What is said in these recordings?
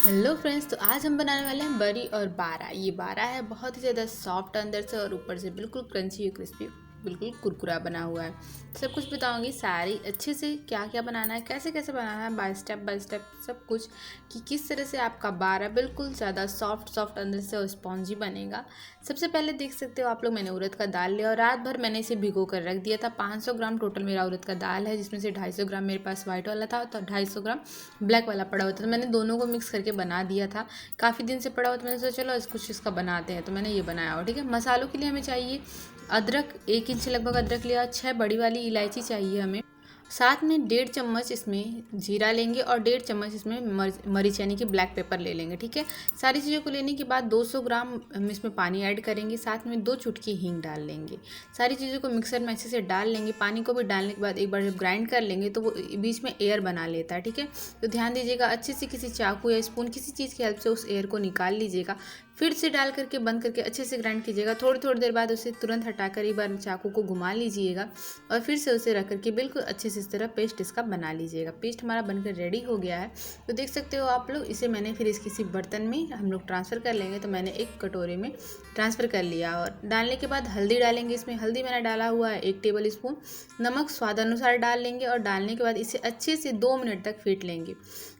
Hello friends, तो आज हम बनाने वाले हैं बरी और बारा। ये बारा है बहुत ही ज़्यादा सॉफ्ट अंदर से और ऊपर से बिल्कुल क्रंची और क्रिस्पी, बिल्कुल कुरकुरा बना हुआ है। सब कुछ बताऊंगी सारी अच्छे से क्या क्या बनाना है, कैसे कैसे बनाना है, बाय स्टेप सब कुछ, कि किस तरह से आपका बारा बिल्कुल ज़्यादा सॉफ्ट सॉफ्ट अंदर से और स्पॉन्जी बनेगा। सबसे पहले देख सकते हो आप लोग, मैंने उड़द का दाल लिया और रात भर मैंने इसे भिगो कर रख दिया था। 500 ग्राम टोटल मेरा उड़द का दाल है, जिसमें से 250 ग्राम मेरे पास व्हाइट वाला था तो 250 ग्राम ब्लैक वाला पड़ा हुआ था। तो मैंने दोनों को मिक्स करके बना दिया था। काफ़ी दिन से पड़ा हुआ तो मैंने सोचा चलो कुछ इसका बनाते हैं, तो मैंने ये बनाया। और ठीक है, मसालों के लिए हमें चाहिए अदरक, 1 इंच लगभग अदरक लिया, 6 बड़ी वाली इलायची चाहिए हमें। साथ में 1.5 चम्मच इसमें जीरा लेंगे और 1.5 चम्मच इसमें मरीच यानी कि ब्लैक पेपर ले लेंगे। ठीक है, सारी चीज़ों को लेने के बाद 200 ग्राम हम इसमें पानी ऐड करेंगे। साथ में 2 चुटकी हींग डाल लेंगे। सारी चीज़ों को मिक्सर में अच्छे से डाल लेंगे। पानी को भी डालने के बाद एक बार जब ग्राइंड कर लेंगे तो वो बीच में एयर बना लेता है। ठीक है, तो ध्यान दीजिएगा, अच्छे से किसी चाकू या स्पून किसी चीज़ की हेल्प से उस एयर को निकाल लीजिएगा। फिर से डाल करके बंद करके अच्छे से ग्राइंड कीजिएगा। थोड़ी थोड़ी देर बाद उसे तुरंत हटाकर एक बार चाकू को घुमा लीजिएगा और फिर से उसे रख करके बिल्कुल अच्छे से इस तरह पेस्ट इसका बना लीजिएगा। पेस्ट हमारा बनकर रेडी हो गया है। तो देख सकते हो आप लोग, इसे मैंने फिर इस किसी बर्तन में हम लोग ट्रांसफ़र कर लेंगे। तो मैंने एक कटोरे में ट्रांसफ़र कर लिया और डालने के बाद हल्दी डालेंगे। इसमें हल्दी मैंने डाला हुआ है 1 टेबल स्पून। नमक स्वाद अनुसार डाल लेंगे और डालने के बाद इसे अच्छे से 2 मिनट तक फेंट लेंगे।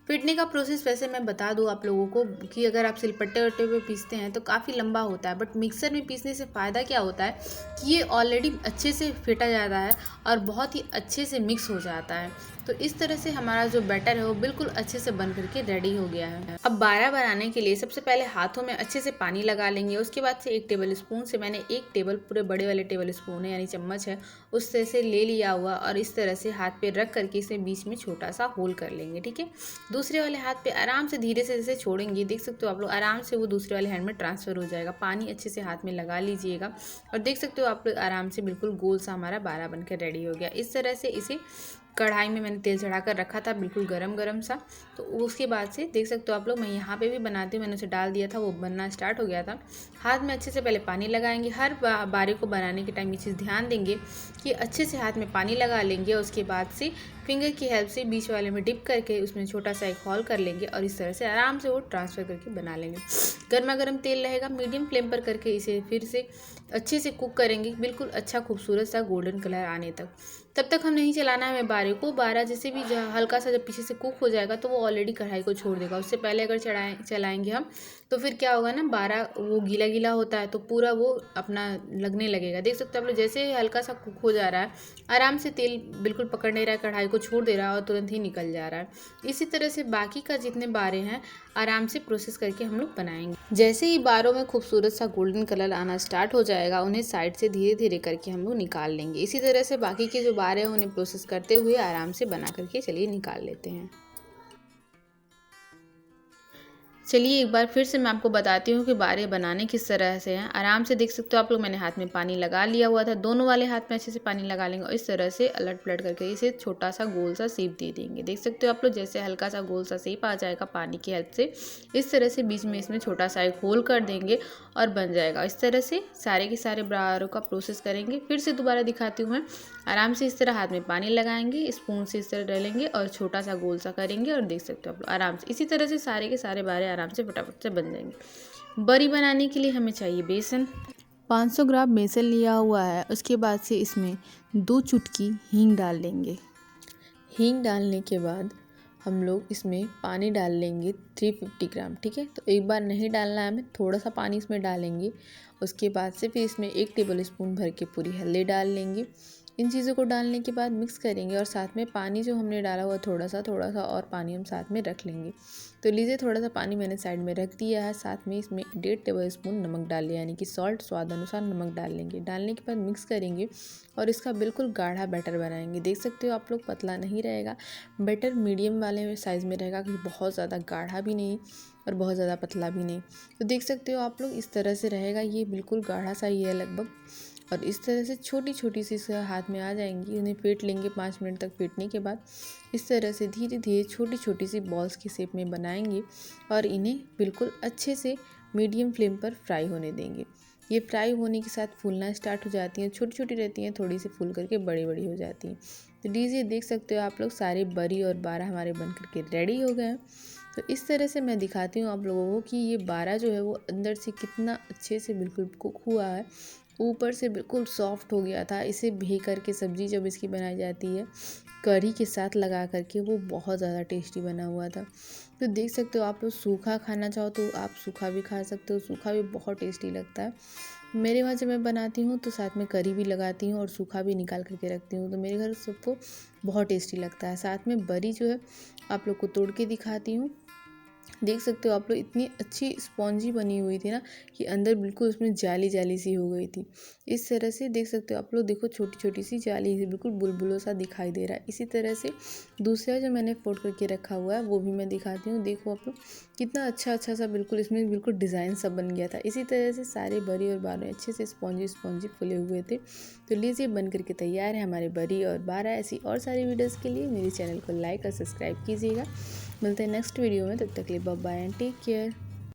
पीटने का प्रोसेस वैसे मैं बता दूं आप लोगों को कि अगर आप सिलपट्टे वट्टे पे पीसते हैं तो काफ़ी लंबा होता है, बट मिक्सर में पीसने से फ़ायदा क्या होता है कि ये ऑलरेडी अच्छे से फेंटा जाता है और बहुत ही अच्छे से मिक्स हो जाता है। तो इस तरह से हमारा जो बैटर है वो बिल्कुल अच्छे से बन करके रेडी हो गया है। अब बारा बनाने के लिए सबसे पहले हाथों में अच्छे से पानी लगा लेंगे। उसके बाद से 1 टेबल स्पून से मैंने 1 टेबल पूरे बड़े वाले टेबल स्पून है यानी चम्मच है, उस तरह से ले लिया हुआ और इस तरह से हाथ पे रख करके इसे बीच में छोटा सा होल कर लेंगे। ठीक है, दूसरे वाले हाथ पे आराम से धीरे से जैसे छोड़ेंगे, देख सकते हो आप लोग, आराम से वो दूसरे वाले हैंड में ट्रांसफ़र हो जाएगा। पानी अच्छे से हाथ में लगा लीजिएगा और देख सकते हो आप लोग आराम से बिल्कुल गोल सा हमारा बारा बनकर रेडी हो गया। इस तरह से इसे कढ़ाई में मैंने तेल चढ़ाकर रखा था बिल्कुल गरम गरम सा। तो उसके बाद से देख सकते हो आप लोग, मैं यहाँ पे भी बनाती हूँ, मैंने उसे डाल दिया था, वो बनना स्टार्ट हो गया था। हाथ में अच्छे से पहले पानी लगाएंगे। हर बारे को बनाने के टाइम ये चीज़ ध्यान देंगे कि अच्छे से हाथ में पानी लगा लेंगे और उसके बाद से फिंगर की हेल्प से बीच वाले में डिप करके उसमें छोटा सा एक हॉल कर लेंगे और इस तरह से आराम से वो ट्रांसफ़र करके बना लेंगे। गर्मा गर्म तेल रहेगा, मीडियम फ्लेम पर करके इसे फिर से अच्छे से कुक करेंगे, बिल्कुल अच्छा खूबसूरत सा गोल्डन कलर आने तक। तब तक हम नहीं चलाना है हमें बारे को। बारा जैसे भी हल्का सा जब पीछे से कुक हो जाएगा तो वो ऑलरेडी कढ़ाई को छोड़ देगा। उससे पहले अगर चलाएंगे हम तो फिर क्या होगा ना, बारा वो गीला गीला होता है तो पूरा वो अपना लगने लगेगा। देख सकते हो आप लोग, जैसे हल्का सा कुक हो जा रहा है आराम से तेल बिल्कुल पकड़ नहीं रहा है, कढ़ाई को छोड़ दे रहा है और तुरंत ही निकल जा रहा है। इसी तरह से बाकी का जितने बारे हैं आराम से प्रोसेस करके हम लोग बनाएंगे। जैसे ही बारों में खूबसूरत सा गोल्डन कलर आना स्टार्ट हो जाएगा, उन्हें साइड से धीरे धीरे करके हम लोग निकाल लेंगे। इसी तरह से बाकी के जो बारे हैं उन्हें प्रोसेस करते हुए आराम से बना करके चलिए निकाल लेते हैं। चलिए एक बार फिर से मैं आपको बताती हूँ कि बारे बनाने किस तरह से हैं। आराम से देख सकते हो आप लोग, मैंने हाथ में पानी लगा लिया हुआ था, दोनों वाले हाथ में अच्छे से पानी लगा लेंगे और इस तरह से अलट पलट करके इसे छोटा सा गोल सा शेप दे देंगे। देख सकते हो आप लोग, जैसे हल्का सा गोल सा शेप आ जाएगा पानी की हेल्प से, इस तरह से बीच में इसमें छोटा सा एक होल कर देंगे और बन जाएगा। इस तरह से सारे के सारे बारों का प्रोसेस करेंगे। फिर से दोबारा दिखाती हूँ मैं। आराम से इस तरह हाथ में पानी लगाएंगे, स्पून से इस तरह डालेंगे और छोटा सा गोल सा करेंगे और देख सकते हो आप लोग आराम से इसी तरह से सारे के सारे बारे आराम से फटाफट से बन जाएंगे। बड़ी बनाने के लिए हमें चाहिए बेसन। 500 ग्राम बेसन लिया हुआ है। उसके बाद से इसमें 2 चुटकी हींग डाल लेंगे। हींग डालने के बाद हम लोग इसमें पानी डाल लेंगे 350 ग्राम। ठीक है, तो एक बार नहीं डालना है हमें, थोड़ा सा पानी इसमें डालेंगे। उसके बाद से फिर इसमें 1 टेबल स्पून भर के पूरी हल्दी डाल लेंगे। इन चीज़ों को डालने के बाद मिक्स करेंगे और साथ में पानी जो हमने डाला हुआ थोड़ा सा और पानी हम साथ में रख लेंगे। तो लीजिए, थोड़ा सा पानी मैंने साइड में रख दिया है। साथ में इसमें 1.5 टेबल स्पून नमक डाल लिया, यानी कि सॉल्ट स्वाद अनुसार नमक डाल लेंगे। डालने के बाद मिक्स करेंगे और इसका बिल्कुल गाढ़ा बैटर बनाएंगे। देख सकते हो आप लोग, पतला नहीं रहेगा, बैटर मीडियम वाले साइज़ में रहेगा, कि बहुत ज़्यादा गाढ़ा भी नहीं और बहुत ज़्यादा पतला भी नहीं। तो देख सकते हो आप लोग, इस तरह से रहेगा, ये बिल्कुल गाढ़ा सा ही है लगभग। और इस तरह से छोटी छोटी सी हाथ में आ जाएंगी। उन्हें फेंट लेंगे 5 मिनट तक। फेंटने के बाद इस तरह से धीरे धीरे छोटी छोटी सी बॉल्स की शेप में बनाएंगे और इन्हें बिल्कुल अच्छे से मीडियम फ्लेम पर फ्राई होने देंगे। ये फ्राई होने के साथ फूलना स्टार्ट हो जाती हैं, छोटी छोटी रहती हैं, थोड़ी सी फूल करके बड़ी बड़ी हो जाती हैं। तो लीजिए, देख सकते हो आप लोग, सारे बरी और बारा हमारे बन करके रेडी हो गए हैं। तो इस तरह से मैं दिखाती हूँ आप लोगों को कि ये बारा जो है वो अंदर से कितना अच्छे से बिल्कुल कुक हुआ है, ऊपर से बिल्कुल सॉफ्ट हो गया था। इसे भे करके सब्ज़ी जब इसकी बनाई जाती है कढ़ी के साथ लगा करके, वो बहुत ज़्यादा टेस्टी बना हुआ था। तो देख सकते हो आप लोग सूखा खाना चाहो तो आप सूखा भी खा सकते हो, सूखा भी बहुत टेस्टी लगता है। मेरे वहाँ जब मैं बनाती हूँ तो साथ में करी भी लगाती हूँ और सूखा भी निकाल करके रखती हूँ, तो मेरे घर सबको बहुत टेस्टी लगता है। साथ में बरी जो है आप लोग को तोड़ के दिखाती हूँ। देख सकते हो आप लोग इतनी अच्छी स्पॉन्जी बनी हुई थी ना कि अंदर बिल्कुल उसमें जाली जाली सी हो गई थी। इस तरह से देख सकते हो आप लोग, देखो छोटी छोटी सी जाली सी बिल्कुल बुलबुलों सा दिखाई दे रहा है। इसी तरह से दूसरा जो मैंने फोल्ड करके रखा हुआ है वो भी मैं दिखाती हूँ। देखो आप लोग कितना अच्छा अच्छा सा बिल्कुल इसमें बिल्कुल डिज़ाइन सा बन गया था। इसी तरह से सारे बरी और बारे अच्छे से स्पॉन्जी स्पॉन्जी फुले हुए थे। तो लीजिए बन करके तैयार है हमारे बरी और बारा। ऐसी और सारी वीडियोज़ के लिए मेरे चैनल को लाइक और सब्सक्राइब कीजिएगा। मिलते हैं नेक्स्ट वीडियो में, तब तक के लिए bye bye and take care.